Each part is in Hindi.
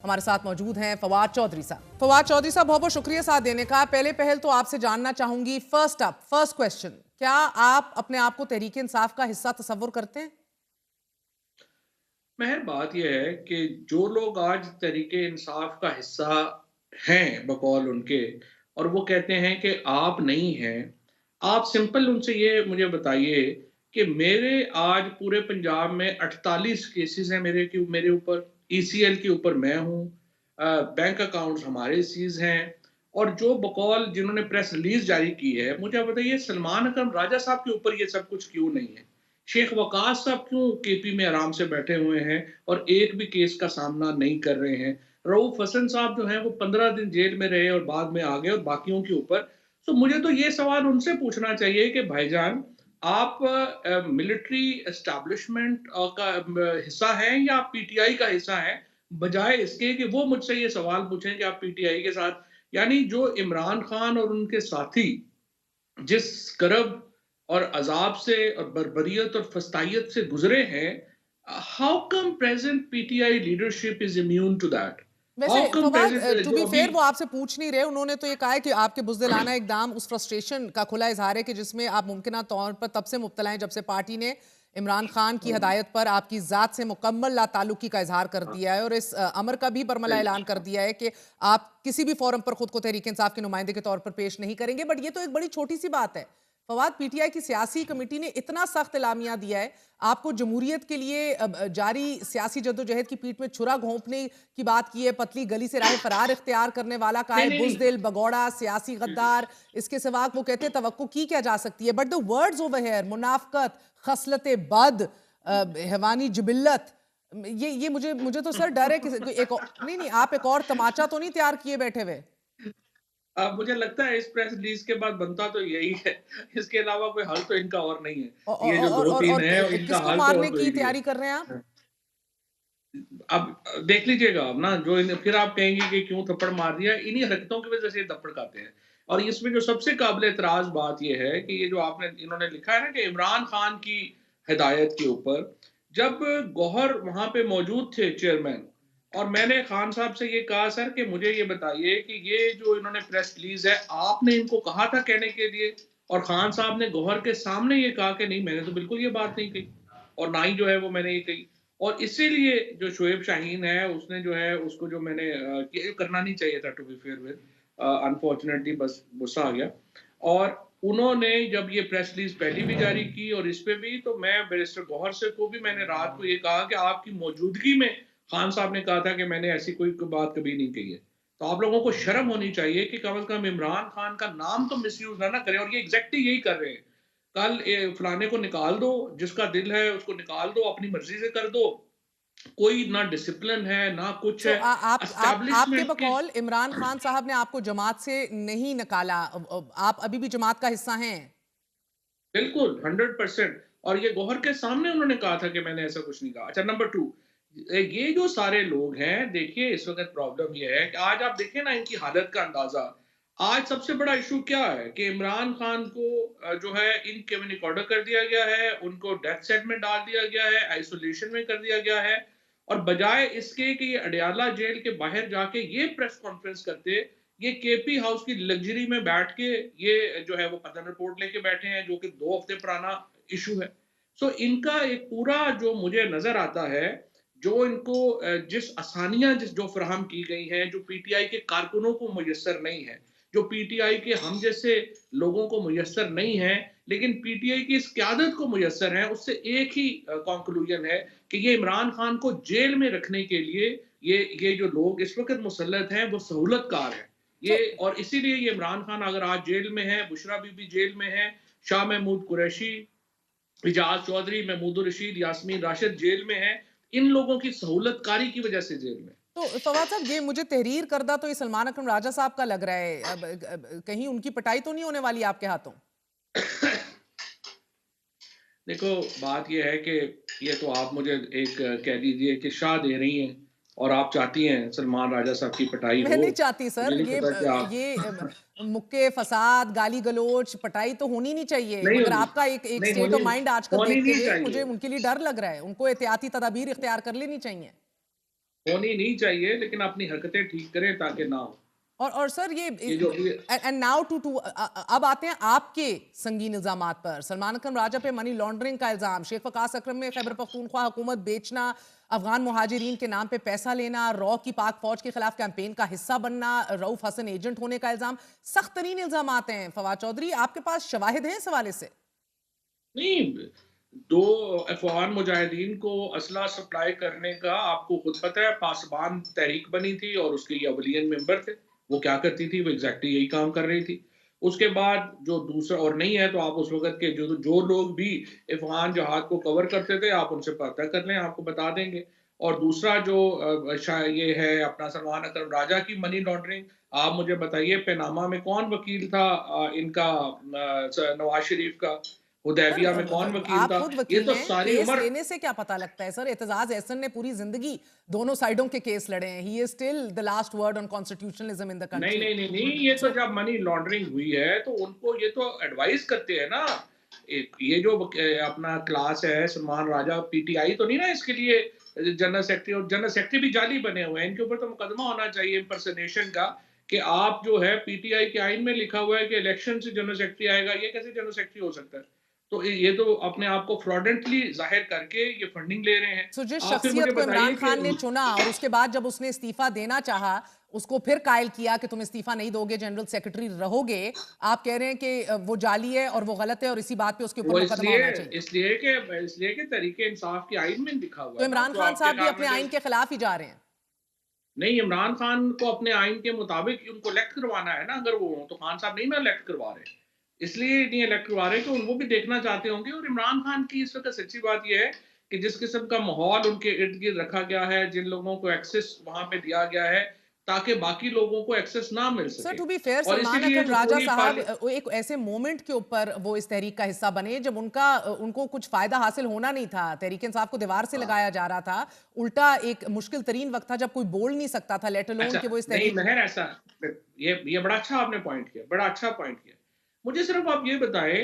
हमारे साथ मौजूद हैं फवाद चौधरी साहब। फवाद चौधरी साहब, बहुत बहुत शुक्रिया साथ देने का। पहले पहल तो आपसे जानना चाहूंगी, फर्स्ट क्वेश्चन, क्या आप अपने आप को तहरीक इंसाफ का हिस्सा तस्वुर करते हैं? महर बात यह है कि जो लोग आज तहरीके इंसाफ का हिस्सा हैं बकौल उनके, और वो कहते हैं कि आप नहीं हैं, आप सिंपल उनसे ये मुझे बताइए कि मेरे आज पूरे पंजाब में 48 केसेस हैं मेरे ऊपर, ईसीएल के ऊपर मैं हूँ, बैंक अकाउंट्स हमारे सीज हैं, और जो बकौल जिन्होंने प्रेस रिलीज जारी की है, मुझे बताइए सलमान अकरम राजा साहब के ऊपर ये सब कुछ क्यों नहीं है? शेख वकास साहब क्यों केपी में आराम से बैठे हुए हैं और एक भी केस का सामना नहीं कर रहे हैं? रऊफ हसन साहब जो हैं वो 15 दिन जेल में रहे और बाद में आ गए, और बाकियों के ऊपर। तो मुझे तो ये सवाल उनसे पूछना चाहिए कि भाईजान, आप मिलिट्री एस्टैब्लिशमेंट का हिस्सा हैं या आप पीटीआई का हिस्सा हैं, बजाय इसके कि वो मुझसे ये सवाल पूछें कि आप पीटीआई के साथ, यानी जो इमरान खान और उनके साथी जिस करब और अजाब से और बर्बरियत और फस्तायत से गुजरे हैं, how come present PTI leadership is immune to that? वैसे how come Fawad, present to जो बी अभी फेयर, वो आपसे पूछ नहीं रहे। उन्होंने तो ये कहा है कि आपके बुज़दिलाना इकदाम उस फ्रस्ट्रेशन का खुला इजहार है कि जिसमें आप मुमकिन तौर पर तब से मुब्तला हैं जब से पार्टी ने इमरान खान की हदायत पर आपकी ज़ात से मुकम्मल लाताल्लुकी का इजहार कर दिया है, और इस अमर का भी बरमला ऐलान कर दिया है कि आप किसी भी फोरम पर खुद को तहरीक इंसाफ के नुमाइंदे के तौर पर पेश नहीं करेंगे। बट ये तो एक बड़ी छोटी सी बात है फवाद। पीटीआई की सियासी कमेटी ने इतना सख्त एलामिया दिया है, आपको जमहूरियत के लिए जारी सियासी जद्दोजहद की पीठ में छुरा घोंपने की बात की है, पतली गली से राह फरार इख्तियार करने वाला कहा नहीं है, नहीं बुजदिल, नहीं। भगौड़ा, सियासी गद्दार। इसके सिवा वो कहते हैं तवक्को की क्या जा सकती है? But the words over here, मुनाफकत, खसलत बद, हैवानी जिबिल्लत, ये मुझे मुझे तो सर डर है कि नहीं नहीं, आप एक और तमाचा तो नहीं तैयार किए बैठे हुए? अब मुझे लगता है इस प्रेस रिलीज के बाद बनता तो यही है, इसके अलावा कोई हल तो इनका और नहीं है। ये जो दो तीन है इनका किसको हल तो मारने और कोई की नहीं तैयारी कर रहे हैं आप? है। अब देख लीजिएगा, अब ना जो फिर आप कहेंगे कि क्यों थप्पड़ मार दिया, इन्हीं हरकतों की वजह से ये थप्पड़ खाते हैं। और इसमें जो सबसे काबिल एतराज बात यह है कि ये जो आपने इन्होंने लिखा है ना कि इमरान खान की हिदायत के ऊपर, जब गौहर वहां पे मौजूद थे चेयरमैन, और मैंने खान साहब से ये कहा सर कि मुझे ये बताइए कि ये जो इन्होंने प्रेस रिलीज है, आपने इनको कहा था कहने के लिए? और खान साहब ने गौहर के सामने ये कहा कि नहीं, मैंने तो बिल्कुल ये बात नहीं कही, और ना ही जो है वो मैंने ये कही। और इसीलिए जो शोएब शाहीन है, उसने जो है उसको जो मैंने ये करना नहीं चाहिए था, to be fair with, unfortunately बस गुस्सा आ गया। और उन्होंने जब ये प्रेस रिलीज पहली भी जारी की और इस पे भी, तो मैं बैरिस्टर गौहर से को भी मैंने रात को ये कहा कि आपकी मौजूदगी में खान साहब ने कहा था कि मैंने ऐसी कोई बात कभी नहीं कही है। तो आप लोगों को शर्म होनी चाहिए कि कम से कम इमरान खान का नाम तो मिसयूज ना करें, और ये एग्जैक्टली यही कर रहे हैं। कल फलाने को निकाल दो, जिसका दिल है उसको निकाल दो, अपनी मर्जी से कर दो। कोई ना डिसिप्लिन है ना कुछ तो है। आप आपके एस्टैब्लिशमेंट के बकौल इमरान खान साहब ने आपको जमात से नहीं निकाला, आप अभी भी जमात का हिस्सा हैं? बिल्कुल 100%। और ये गौहर के सामने उन्होंने कहा था कि मैंने ऐसा कुछ नहीं कहा। अच्छा, नंबर 2, ये जो सारे लोग हैं, देखिए इस वक्त प्रॉब्लम ये है कि आज आप देखें ना इनकी हालत का अंदाजा। आज सबसे बड़ा इशू क्या है कि इमरान खान को जो है इन कम्युनिक ऑर्डर कर दिया गया है, उनको डेथ सेट में डाल दिया गया है, आइसोलेशन में कर दिया गया है। और बजाय इसके कि ये अडयाला जेल के बाहर जाके ये प्रेस कॉन्फ्रेंस करते, ये केपी हाउस की लग्जरी में बैठ के ये जो है वो पतन रिपोर्ट लेके बैठे हैं, जो कि 2 हफ्ते पुराना इशू है। सो इनका एक पूरा जो मुझे नजर आता है, जो इनको जिस आसानियां जिस जो फराहम की गई हैं, जो पीटीआई के कारकुनों को मुयसर नहीं है, जो पीटीआई के हम जैसे लोगों को मुयसर नहीं है, लेकिन पीटीआई की इस क्यादत को मुयसर है, उससे एक ही कंक्लूजन है कि ये इमरान खान को जेल में रखने के लिए ये जो लोग इस वक्त मुसल्लत हैं वो सहूलतकार हैं। ये, तो और इसीलिए ये इमरान खान अगर आज जेल में है, बुशरा बीबी जेल में है, शाह महमूद कुरैशी, इजाज चौधरी, महमूद रशीद, यास्मीन राशिद जेल में है, इन लोगों की सहूलतकारी की वजह से जेल में। तो फवाद साहब, ये मुझे तहरीर करदा तो ये सलमान अकरम राजा साहब का लग रहा है। कहीं उनकी पिटाई तो नहीं होने वाली आपके हाथों? देखो, बात ये है कि ये तो आप मुझे एक कह दीजिए कि शाह दे रही हैं, और आप चाहती हैं सलमान राजा साहब की पिटाई मैं हो। नहीं चाहती मुझे सर, नहीं पता कि आप मुक्के फसाद, गाली गलोच, पटाई तो होनी नहीं चाहिए, नहीं मगर होनी, आपका एक नहीं स्टेट ऑफ होनी, माइंड आजकल होनी देखते नहीं हुए मुझे चाहिए। उनके लिए डर लग रहा है। उनको एहतियाती तदाबीर इख्तियार कर लेनी चाहिए। होनी नहीं चाहिए, लेकिन अपनी हरकतें ठीक करें ताकि ना हो। और सर ये ये जो अभी एंड नाउ टू अब आते हैं आपके संगीन इल्जामात पर। सलमान अकरम राजा पे मनी लॉन्ड्रिंग का इल्जाम, शेख वकास अकरम में खैबर पख्तूनख्वा हुकूमत बेचना, अफगान मुहाजिरीन के नाम पे पैसा लेना, रॉ की पाक फौज के खिलाफ कैंपेन का हिस्सा बनना, रऊफ हसन एजेंट होने का इल्जाम, सख्त तरीन इल्जाम हैं। फवाद चौधरी, आपके पास शवाहिद हैं इस हवाले से? नहीं, 2 अफ़गान मुजाहिदीन को असला सप्लाई करने का आपको खुद पता है, पासबान तहरीक बनी थी और उसके ये अवलियन मेंबर थे। वो क्या करती थी? वो एग्ज़ैक्टली यही काम कर रही थी। उसके बाद जो दूसरा और नहीं है, तो आप उस वक़्त के जो जो लोग भी अफ़गान जहाद को कवर करते थे, आप उनसे पता कर लें, आपको बता देंगे। और दूसरा जो ये है अपना सलमान अकरम राजा की मनी लॉन्ड्रिंग, आप मुझे बताइए पनामा में कौन वकील था इनका नवाज़ शरीफ का? सर हुदैबिया में कौन वकील आप था? खुद ये वकील तो हैं, सारी केस उम्र लेने से क्या पता लगता है सर? एतजाज एहसन ने पूरी जिंदगी दोनों साइडों के केस लड़े हैं। He is still the last word on constitutionalism in the नहीं, कंट्री। नहीं, नहीं, नहीं, ये तो सो जब मनी लॉन्ड्रिंग हुई है, तो उनको ये तो एडवाइस करते हैं ना। एक ये जो अपना क्लास है, सलमान राजा पीटीआई तो नहीं ना इसके लिए जनरल सेक्रेटरी, और जनरल सेक्रेटरी भी जाली बने हुए हैं। इनके ऊपर तो मुकदमा होना चाहिए इम्पर्सनेशन का, कि आप जो है पीटीआई के आइन में लिखा हुआ है कि इलेक्शन से जनरल सेक्रेटरी आएगा, ये कैसे जनरल सेक्रेटरी हो सकता है? तो ये तो अपने आप को फ्रॉडेंटली ज़ाहिर करके ये फंडिंग ले रहे हैं। जिस आप फिर मुझे शख्सियत को बताइए इमरान कि खान ने चुना और उसके बाद जब उसने इस्तीफा देना चाहा, उसको फिर कायल किया कि तुम इस्तीफा नहीं दोगे, जनरल सेक्रेटरी रहोगे। आप कह रहे हैं कि वो जाली है और वो गलत है और इसी बात पे उसके ऊपर वो मुकदमा इसलिए होना चाहिए। इसलिए कि तरीके इंसाफ की आइन में लिखा हुआ तो है ना, इमरान जो खान आपके साहब भी अपने गवर्नमेंट आइन के खिलाफ ही जा रहे हैं। नहीं, इमरान खान को अपने आइन के मुताबिक उनको इलेक्ट करवाना है ना, अगर वो हों, तो खान साहब नहीं ना इलेक्ट करवा रहे। इसलिए नहीं इलेक्ट करवा रहे कि वो भी देखना चाहते होंगे। और इमरान खान की इस वक़्त सच्ची बात ये है कि जिस किस्म का माहौल उनके इर्द-गिर्द रखा गया है, जिन लोगों को एक्सेस वहाँ पे दिया गया है, ताकि बाकी लोगों को एक्सेस ना मिल सर सके। टू बी फेयर, और सलमान इसीलिए अकरम जो राजा पूरी साहब पार्ली वो एक ऐसे मोमेंट के ऊपर वो इस तहरीक का हिस्सा बने जब उनको कुछ फायदा हासिल होना नहीं था। तहरीक इंसाफ को दीवार से हाँ। लगाया जा रहा था। उल्टा एक मुश्किल तरीन वक्त था जब कोई बोल नहीं सकता था, लेट अलोन अच्छा, कि वो इस नहीं तहरीक। महर ऐसा ये बड़ा अच्छा आपने पॉइंट किया, बड़ा अच्छा पॉइंट किया। मुझे सिर्फ़ आप ये बताएँ,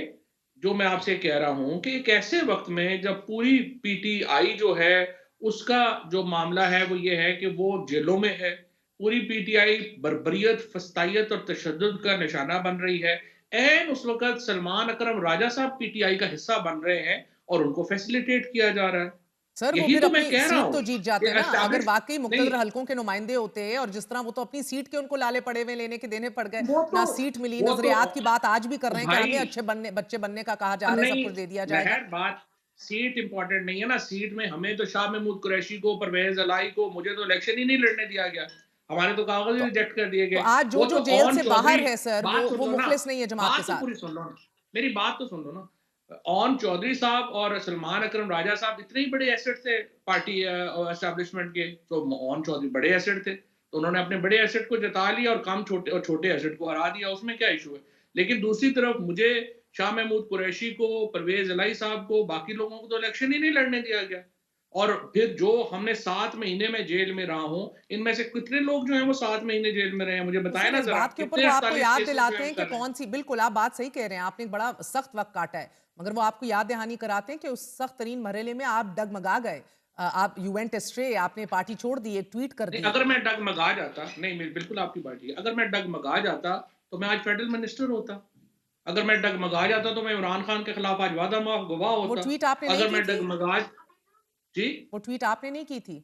जो मैं आपसे कह रहा हूँ कि एक ऐसे वक़्त में जब पूरी पीटीआई जो है, उसका जो मामला है वो ये है कि वो जेलों में है। पूरी पीटीआई बर्बरियत, फस्तायत और तशद्दुद का निशाना बन रही है। ऐन उस वक़्त सलमान अकरम राजा साहब पीटीआई का हिस्सा बन रहे हैं और उनको फैसिलिटेट किया जा रहा है। सर वो यही फिर तो मैं अपनी कह रहा सीट हूँ तो जीत कि जाते ना, अगर एस्टेब्लिश वाकई नहीं, मुक्तदर हलकों के नुमाइंदे होते और जिस तरह वो तो अपनी सीट के उनको लाले पड़े हुए लेने के देने पड़ गए। वो तो ना सीट मिली, वो तो नजरियात की बात आज भी कर रहे हैं कि भाई हमें अच्छे बनने बच्चे बनने का कहा जा रहा है, सब नहीं, कुछ दे दिया जाएगा। महर बात सीट इंपॉर्टेंट नहीं है ना। सीट में हमें तो शाह महमूद कुरैशी को, परवेज अलाई को, मुझे तो इलेक्शन ही नहीं लड़ने दिया गया। हमारे तो कागज ही तो रिजेक्ट कर दिए तो गए। आज जो वो जो तो जेल ओन से बाहर चौधरी, है सर, बात सुन वो लो ना, मुखलिस नहीं है जमात के बात तो साथ। पूरी सुन लो ना, मेरी बात तो सुन लो ना। ओन चौधरी साहब और सलमान अकरम राजा साहब इतने ही बड़े एसेट थे पार्टी एस्टेब्लिशमेंट के, तो ओन चौधरी बड़े एसेट थे, तो उन्होंने अपने बड़े एसेट को जता लिया और छोटे एसेट को हरा दिया। उसमें क्या इशू है? लेकिन दूसरी तरफ मुझे शाह महमूद कुरैशी को, परवेज इलाही साहब को, बाकी लोगों को तो इलेक्शन ही नहीं लड़ने दिया गया। और फिर जो हमने 7 महीने में जेल में रहा हूँ, इनमें से कितने लोग जो हैं वो 7 महीने जेल में रहे हैं? मुझे तो बताएँ सर ना इस ज़रा, बात के ऊपर कितने वो आपको 48 याद केसेस जो दिलाते हैं हम हैं कि कर रहे हैं? कौन सी, बिल्कुल आप बात सही कह रहे हैं, आपने एक बड़ा सख्त वक्त काटा है, मगर वो आपको याद दहानी कराते हैं कि उस सख्त तरीन मरहले में आप डगमगा गए। आप यू वेंट एस्ट्रे, आपने पार्टी छोड़ दी, एक ट्वीट कर नहीं, दिए। अगर मैं डगमगा जाता, नहीं, मैं बिल्कुल आपकी बात ठीक है। अगर मैं डगमगा जाता, तो मैं आज फेडरल मिनिस्टर होता। अगर मैं डगमगा जाता, तो मैं इमरान खान के खिलाफ आज वादा-माफ़ गवाह वो होता। ट्वीट आपने नहीं अगर की मैं थी? डगमगा जी, वो ट्वीट आपने नहीं की थी?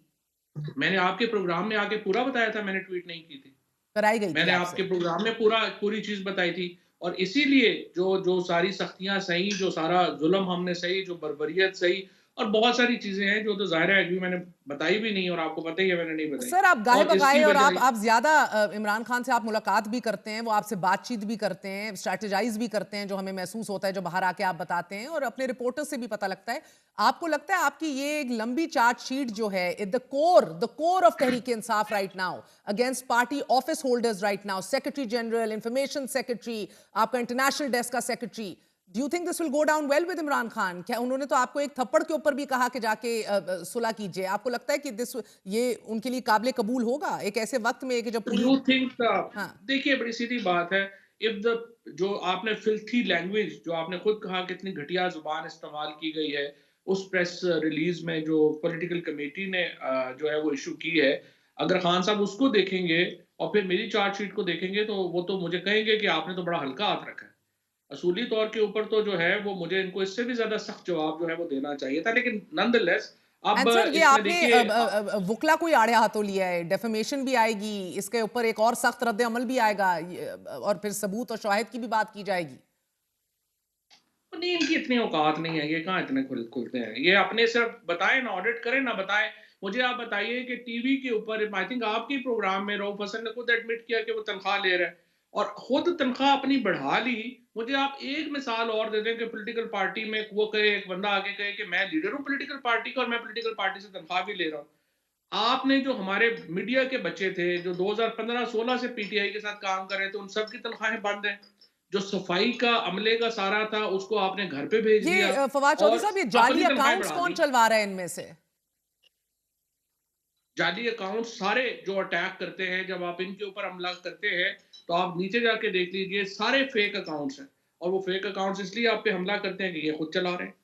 मैंने आपके प्रोग्राम में आके पूरा बताया था, मैंने ट्वीट नहीं की थी। कराई गई थी मैंने आपसे? आपके प्रोग्राम में पूरी चीज़ बताई थी। और इसीलिए जो जो सारी सख्तियाँ सही, जो सारा ज़ुल्म हमने सही, जो बर्बरियत सही, और बहुत सारी चीज़ें हैं जो तो ज़ाहिर है अभी मैंने बताई भी नहीं, और आपको पता ही है मैंने नहीं बताई। सर आप गाहे और इसकी बगाए और वजह आप ज्यादा इमरान खान से आप मुलाकात भी करते हैं, वो आपसे बातचीत भी करते हैं, स्ट्रेटेजाइज भी करते हैं, जो हमें महसूस होता है जो बाहर आके आप बताते हैं और अपने रिपोर्टर से भी पता लगता है। आपको लगता है आपकी ये एक लंबी चार्जशीट जो है, the core of Tehreek Insaf right now against party office holders right now, secretary general, information secretary, आपका इंटरनेशनल डेस्क का secretary, do you think this will go down well with Imran Khan? क्या उन्होंने तो आपको एक थप्पड़ के ऊपर भी कहा कि जाके सुलह कीजिए, आपको लगता है कि दिस ये उनके लिए काबिल कबूल होगा एक ऐसे वक्त में कि जब पूरी। यू थिंक हाँ। देखिए बड़ी सीधी बात है। इफ द जो आपने फिल्थी लैंग्वेज जो आपने खुद कहा कितनी घटिया जुबान इस्तेमाल की गई है, उस प्रेस रिलीज़ में जो पॉलिटिकल कमेटी ने जो है वो इश्यू की है, अगर खान साहब उसको देखेंगे और फिर मेरी चार्जशीट को देखेंगे तो वो तो मुझे कहेंगे कि आपने तो बड़ा हल्का हाथ रखा है। असूली तौर के ऊपर तो जो है वो मुझे इनको इससे भी ज़्यादा सख्त जवाब जो है वो देना चाहिए था। लेकिन नॉनदलेस अब एंड सर ये इसमें आपने देखिए वुकला को ही आड़े हाथों लिया है, डेफेमेशन भी आएगी, इसके ऊपर एक और सख्त रद्द अमल भी आएगा, और फिर सबूत और शाहिद की भी बात की जाएगी। नहीं, इनकी इतनी औकात नहीं है, ये कहाँ इतने खुलते हैं। ये अपने सिर्फ बताएँ ना, ऑडिट करें ना बताएँ। मुझे आप बताइए कि टीवी के ऊपर आई थिंक आपके ही प्रोग्राम में रऊफ हसन ने खुद एडमिट किया कि वो तनख्वाह ले रहा है और खुद तनख्वाह अपनी बढ़ा ली। मुझे आप एक मिसाल और दे दें कि पॉलिटिकल पार्टी में वो कहे, एक बंदा आके कहे कि मैं लीडर हूँ पॉलिटिकल पार्टी का और मैं पॉलिटिकल पार्टी से तनख्वाह भी ले रहा हूँ। आपने जो हमारे मीडिया के बच्चे थे, जो 2015-16 से पीटीआई के साथ काम कर रहे थे, उन सब की तनख्वाहें बंद हैं। जो सफाई का अमले का सारा था, उसको आपने घर पे भेज ये दिया फवाद चौधरी और साहब, ये जाली अपनी तनख्वाहें अकाउंट्स बढ़ा कौन दी। चलवा रहा है इनमें से? जाली अकाउंट सारे जो अटैक करते हैं, जब आप इनके ऊपर हमला करते हैं, तो आप नीचे जाके देख लीजिए, सारे फेक अकाउंट्स हैं और वो फेक अकाउंट्स इसलिए आप पे हमला करते हैं कि ये खुद चला रहे हैं।